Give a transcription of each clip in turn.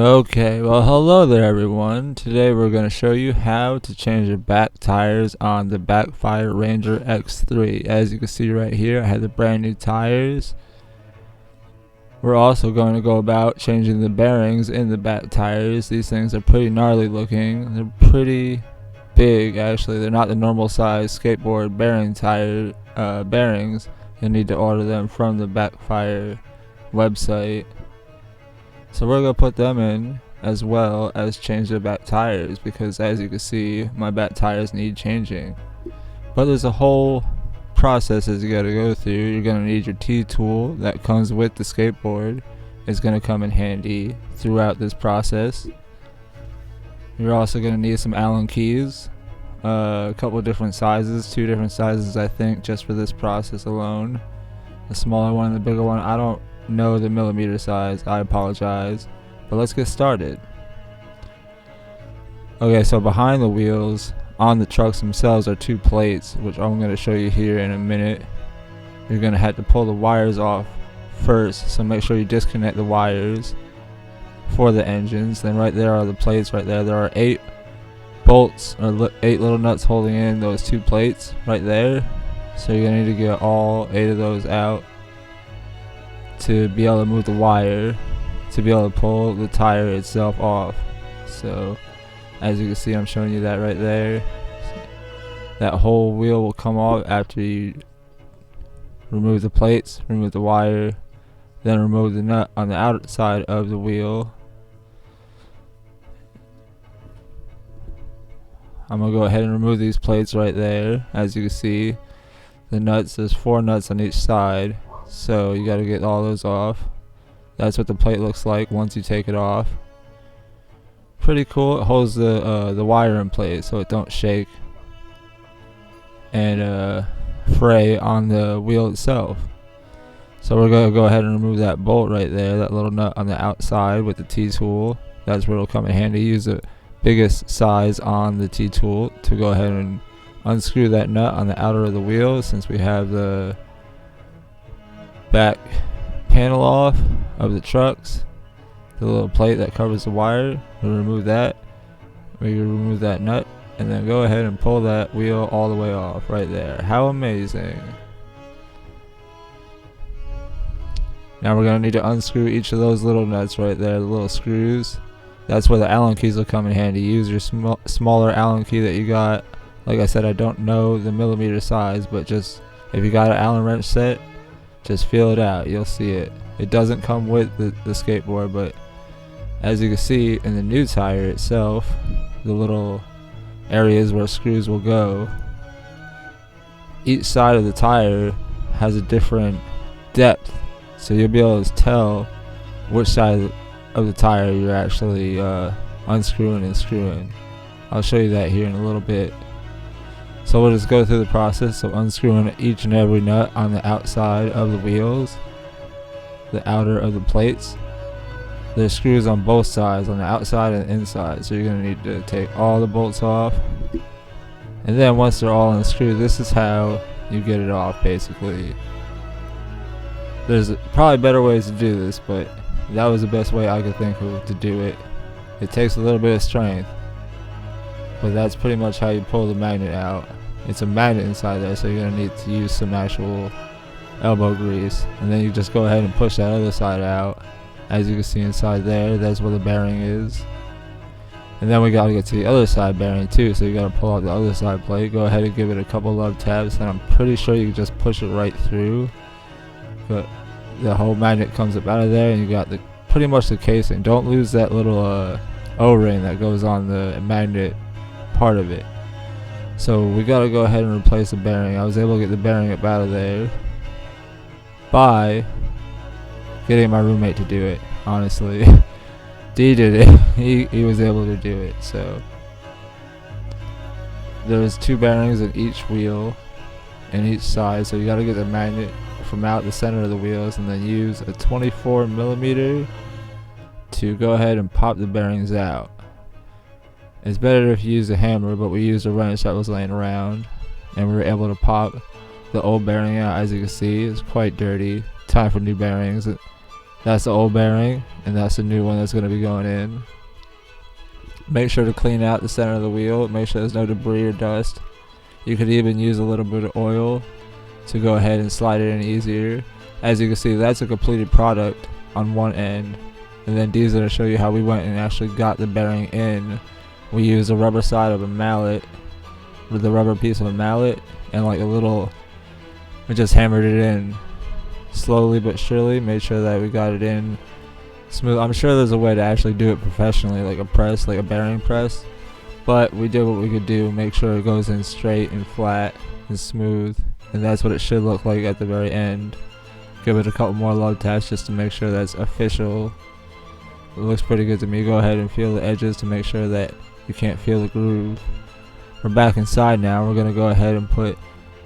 Okay, well hello there everyone. Today we're going to show you how to change the back tires on the Backfire Ranger X3. As you can see right here, I have the brand new tires. We're also going to go about changing the bearings in the back tires. These things are pretty gnarly looking. They're pretty big actually. They're not the normal size skateboard bearing tire bearings. You'll need to order them from the Backfire website. So we're going to put them in as well as change the back tires, because as you can see my back tires need changing. But there's a whole process that you got to go through. You're going to need your T-tool that comes with the skateboard. It's going to come in handy throughout this process. You're also going to need some Allen keys, a couple of different sizes, 2 different sizes I think just for this process alone. The smaller one and the bigger one. I don't know the millimeter size, I apologize, but let's get started. Okay, so behind the wheels on the trucks themselves are 2 plates, which I'm going to show you here in a minute. You're going to have to pull the wires off first, so make sure you disconnect the wires for the engines. Then right there are the plates. Right there are 8 bolts or 8 little nuts holding in those 2 plates right there, so you're going to need to get all 8 of those out to be able to move the wire to be able to pull the tire itself off. So as you can see, I'm showing you that right there. That whole wheel will come off after you remove the plates, remove the wire, then remove the nut on the outside of the wheel. I'm gonna go ahead and remove these plates right there. As you can see, the nuts, there's 4 nuts on each side, so you got to get all those off. That's what the plate looks like once you take it off. Pretty cool. It holds the wire in place so it don't shake and fray on the wheel itself. So we're gonna go ahead and remove that bolt right there, that little nut on the outside with the T-tool. That's where it'll come in handy. Use the biggest size on the T-tool to go ahead and unscrew that nut on the outer of the wheel, since we have the back panel off of the trucks. The little plate that covers the wire, we'll remove that. We remove that nut and then go ahead and pull that wheel all the way off right there. How amazing. Now we're going to need to unscrew each of those little nuts right there, the little screws. That's where the Allen keys will come in handy. Use your smaller Allen key that you got. Like I said, I don't know the millimeter size, but just if you got an Allen wrench set, just feel it out, you'll see it. It doesn't come with the skateboard, but as you can see in the new tire itself, the little areas where screws will go, each side of the tire has a different depth, so you'll be able to tell which side of the tire you're actually unscrewing and screwing. I'll show you that here in a little bit. So we'll just go through the process of unscrewing each and every nut on the outside of the wheels, the outer of the plates. There's screws on both sides, on the outside and inside, so you're going to need to take all the bolts off. And then once they're all unscrewed, this is how you get it off basically. There's probably better ways to do this, but that was the best way I could think of to do it. It takes a little bit of strength, but that's pretty much how you pull the magnet out. It's a magnet inside there, so you're going to need to use some actual elbow grease. And then you just go ahead and push that other side out. As you can see inside there, that's where the bearing is. And then we got to get to the other side bearing too, so you got to pull out the other side plate. Go ahead and give it a couple love taps, and I'm pretty sure you can just push it right through. But the whole magnet comes up out of there, and you got pretty much the casing. Don't lose that little O-ring that goes on the magnet part of it. So we gotta go ahead and replace the bearing. I was able to get the bearing up out of there by getting my roommate to do it, honestly. D did it. He was able to do it. So there's 2 bearings in each wheel in each side, so you gotta get the magnet from out the center of the wheels and then use a 24 millimeter to go ahead and pop the bearings out. It's better if you use a hammer, but we used a wrench that was laying around, and we were able to pop the old bearing out. As you can see, it's quite dirty. Time for new bearings. That's the old bearing, and that's the new one that's going to be going in. Make sure to clean out the center of the wheel. Make sure there's no debris or dust. You could even use a little bit of oil to go ahead and slide it in easier. As you can see, that's a completed product on one end. And then D's going to show you how we went and actually got the bearing in. We used the rubber side of a mallet, with the rubber piece of a mallet, and like a little, we just hammered it in slowly but surely. Made sure that we got it in smooth. I'm sure there's a way to actually do it professionally, like a press, like a bearing press, but we did what we could do. Make sure it goes in straight and flat and smooth, and that's what it should look like at the very end. Give it a couple more lug taps just to make sure that's official. It looks pretty good to me. Go ahead and feel the edges to make sure that you can't feel the groove. We're back inside now. We're going to go ahead and put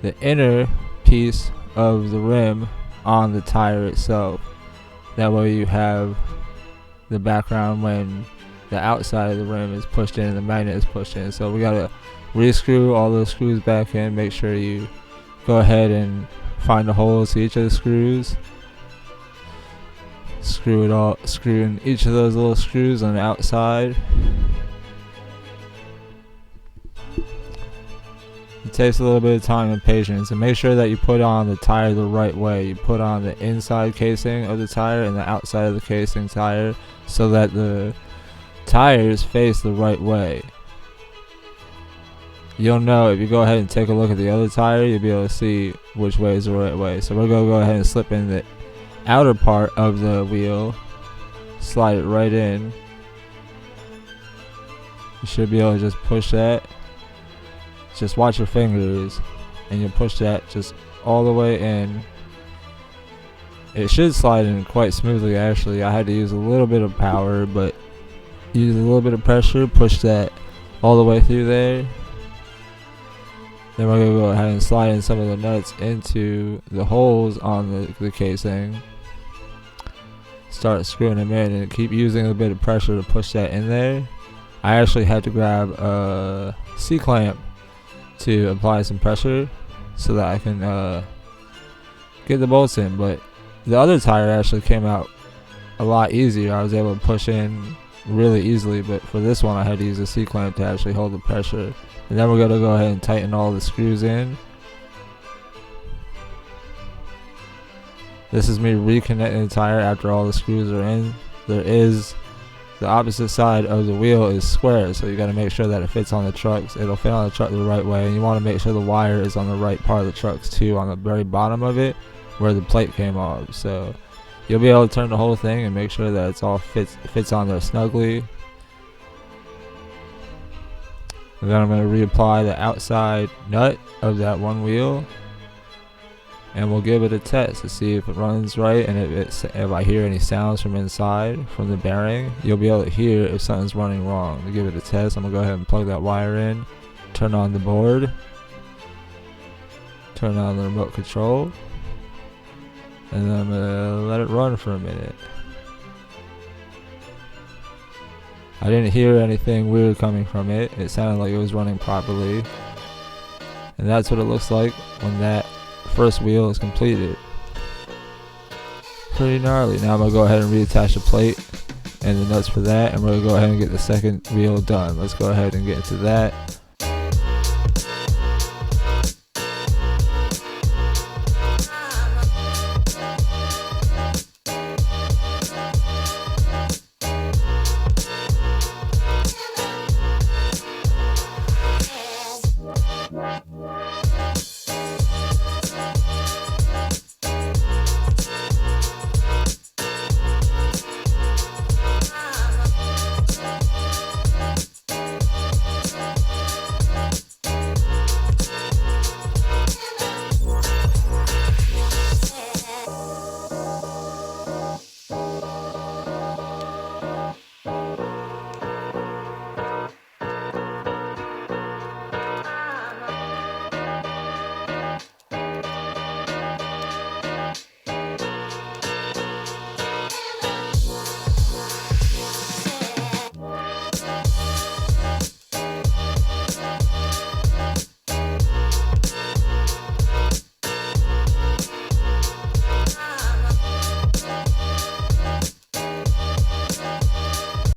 the inner piece of the rim on the tire itself. That way you have the background when the outside of the rim is pushed in and the magnet is pushed in. So we got to re-screw all those screws back in. Make sure you go ahead and find the holes to each of the screws. Screw in each of those little screws on the outside. It takes a little bit of time and patience, and make sure that you put on the tire the right way. You put on the inside casing of the tire and the outside of the casing tire so that the tires face the right way. You'll know if you go ahead and take a look at the other tire, you'll be able to see which way is the right way. So we're going to go ahead and slip in the outer part of the wheel, slide it right in. You should be able to just push that. Just watch your fingers, and you'll push that just all the way in. It should slide in quite smoothly. Actually, I had to use a little bit of power, but use a little bit of pressure, push that all the way through there. Then we're going to go ahead and slide in some of the nuts into the holes on the casing. Start screwing them in and keep using a bit of pressure to push that in there. I actually had to grab a C-clamp to apply some pressure so that I can get the bolts in, but the other tire actually came out a lot easier. I was able to push in really easily, but for this one I had to use a C-clamp to actually hold the pressure. And then we're going to go ahead and tighten all the screws in. This is me reconnecting the tire after all the screws are in. The opposite side of the wheel is square, so you got to make sure that it fits on the trucks. It'll fit on the truck the right way, and you want to make sure the wire is on the right part of the trucks too, on the very bottom of it where the plate came off. So you'll be able to turn the whole thing and make sure that it's all fits on there snugly. And then I'm going to reapply the outside nut of that one wheel, and we'll give it a test to see if it runs right, and if I hear any sounds from inside from the bearing. You'll be able to hear if something's running wrong. To give it a test, I'm going to go ahead and plug that wire in, turn on the board, turn on the remote control, and then I'm going to let it run for a minute. I didn't hear anything weird coming from it. It sounded like it was running properly. And that's what it looks like when that first wheel is completed. Pretty gnarly. Now I'm going to go ahead and reattach the plate and the nuts for that, and we're going to go ahead and get the second wheel done. Let's go ahead and get into that.